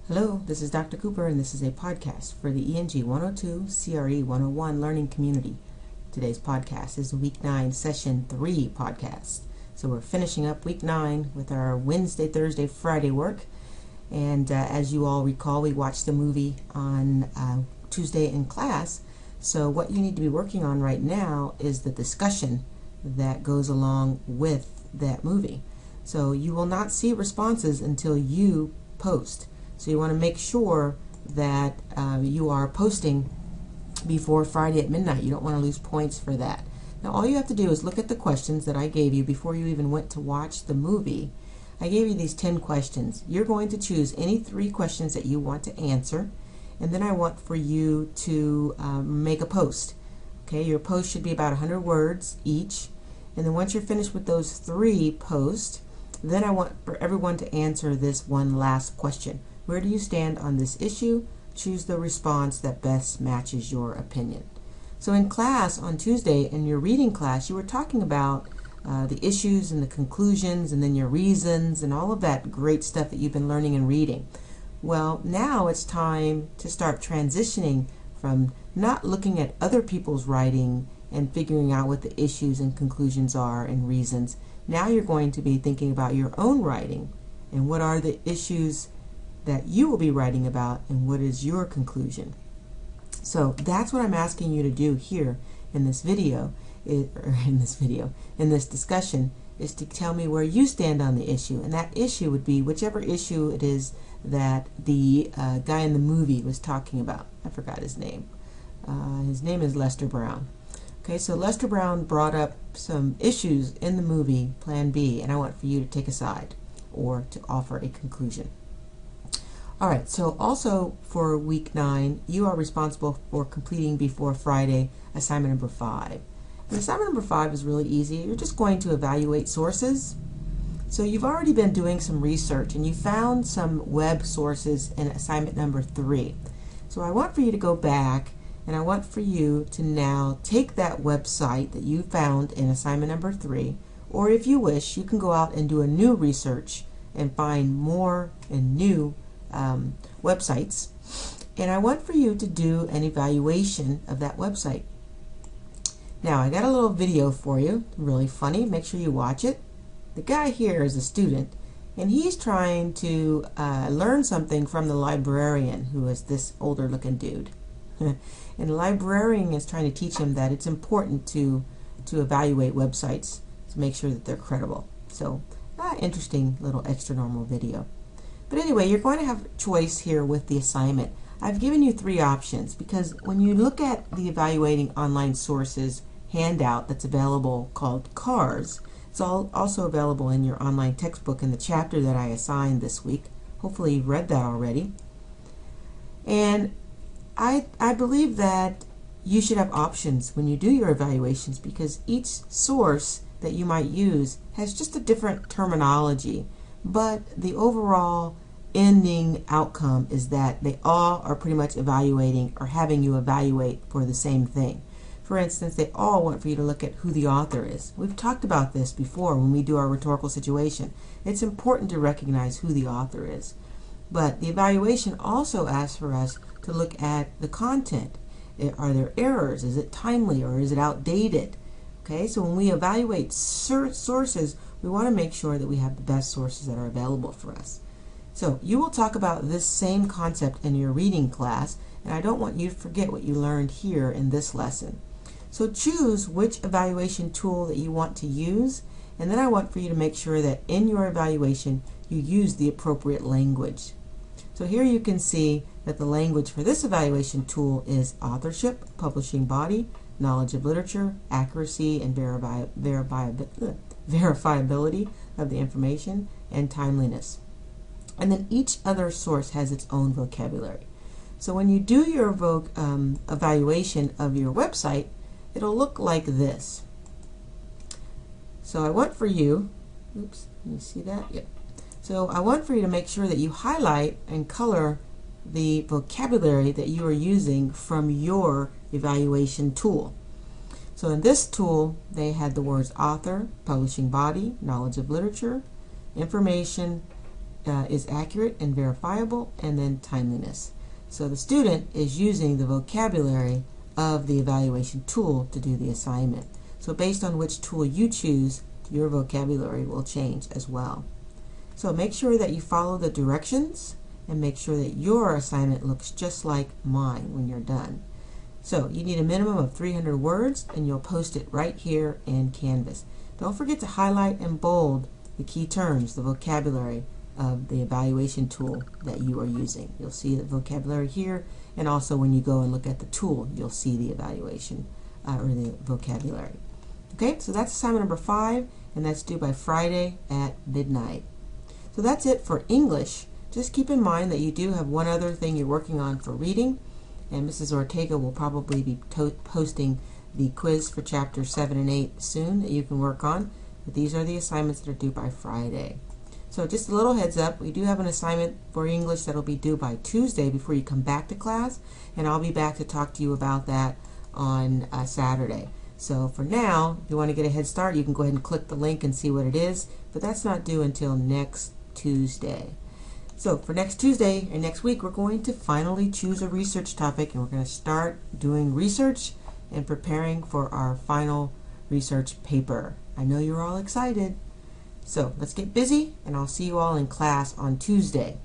Hello, this is Dr. Cooper, and this is a podcast for the ENG102-CRE101 learning community. Today's podcast is Week 9, Session 3 podcast. So we're finishing up Week 9 with our Wednesday, Thursday, Friday work. And as you all recall, we watched the movie on Tuesday in class. So what you need to be working on right now is the discussion that goes along with that movie. So you will not see responses until you post. So you want to make sure that you are posting before Friday at midnight. You don't want to lose points for that. Now all you have to do is look at the questions that I gave you before you even went to watch the movie. I gave you these 10 questions. You're going to choose any 3 questions that you want to answer, and then I want for you to make a post. Okay, your post should be about 100 words each, and then once you're finished with those 3 posts, then I want for everyone to answer this one last question. Where do you stand on this issue? Choose the response that best matches your opinion. So in class on Tuesday, in your reading class, you were talking about the issues and the conclusions and then your reasons and all of that great stuff that you've been learning and reading. Well, now it's time to start transitioning from not looking at other people's writing and figuring out what the issues and conclusions are and reasons. Now you're going to be thinking about your own writing and what are the issues that you will be writing about and what is your conclusion. So that's what I'm asking you to do here in this video, in this discussion, is to tell me where you stand on the issue. And that issue would be whichever issue it is that the guy in the movie was talking about. I forgot his name. His name is Lester Brown. Okay, so Lester Brown brought up some issues in the movie Plan B, and I want for you to take a side or to offer a conclusion. All right, so also for Week 9, you are responsible for completing before Friday assignment number 5. And assignment number 5 is really easy. You're just going to evaluate sources. So you've already been doing some research and you found some web sources in assignment number 3. So I want for you to go back and I want for you to now take that website that you found in assignment number 3, or if you wish, you can go out and do a new research and find more and new websites, and I want for you to do an evaluation of that website. Now I got a little video for you, really funny, make sure you watch it. The guy here is a student and he's trying to learn something from the librarian, who is this older looking dude. And the librarian is trying to teach him that it's important to evaluate websites to make sure that they're credible. So interesting little extra normal video. But anyway, you're going to have choice here with the assignment. I've given you 3 options because when you look at the Evaluating Online Sources handout that's available called CARS, it's also available in your online textbook in the chapter that I assigned this week. Hopefully you've read that already. And I believe that you should have options when you do your evaluations because each source that you might use has just a different terminology. But the overall ending outcome is that they all are pretty much evaluating or having you evaluate for the same thing. For instance, they all want for you to look at who the author is. We've talked about this before when we do our rhetorical situation. It's important to recognize who the author is. But the evaluation also asks for us to look at the content. Are there errors? Is it timely or is it outdated? Okay, so when we evaluate sources, we want to make sure that we have the best sources that are available for us. So you will talk about this same concept in your reading class, and I don't want you to forget what you learned here in this lesson. So choose which evaluation tool that you want to use, and then I want for you to make sure that in your evaluation you use the appropriate language. So here you can see that the language for this evaluation tool is authorship, publishing body, knowledge of literature, accuracy and verifiability of the information, and timeliness. And then each other source has its own vocabulary. So when you do your evaluation of your website, it'll look like this. So I want for you, oops, can you see that? Yep. So I want for you to make sure that you highlight and color the vocabulary that you are using from your evaluation tool. So in this tool, they had the words author, publishing body, knowledge of literature, information, is accurate and verifiable, and then timeliness. So the student is using the vocabulary of the evaluation tool to do the assignment. So based on which tool you choose, your vocabulary will change as well. So make sure that you follow the directions and make sure that your assignment looks just like mine when you're done. So you need a minimum of 300 words, and you'll post it right here in Canvas. Don't forget to highlight and bold the key terms, the vocabulary of the evaluation tool that you are using. You'll see the vocabulary here, and also when you go and look at the tool, you'll see the evaluation or the vocabulary. Okay, so that's assignment number 5, and that's due by Friday at midnight. So that's it for English. Just keep in mind that you do have one other thing you're working on for reading, and Mrs. Ortega will probably be posting the quiz for chapters 7 and 8 soon that you can work on. But these are the assignments that are due by Friday. So just a little heads up, we do have an assignment for English that will be due by Tuesday before you come back to class, and I'll be back to talk to you about that on Saturday. So for now, if you want to get a head start, you can go ahead and click the link and see what it is, but that's not due until next Tuesday. So for next Tuesday and next week, we're going to finally choose a research topic, and we're going to start doing research and preparing for our final research paper. I know you're all excited. So let's get busy, and I'll see you all in class on Tuesday.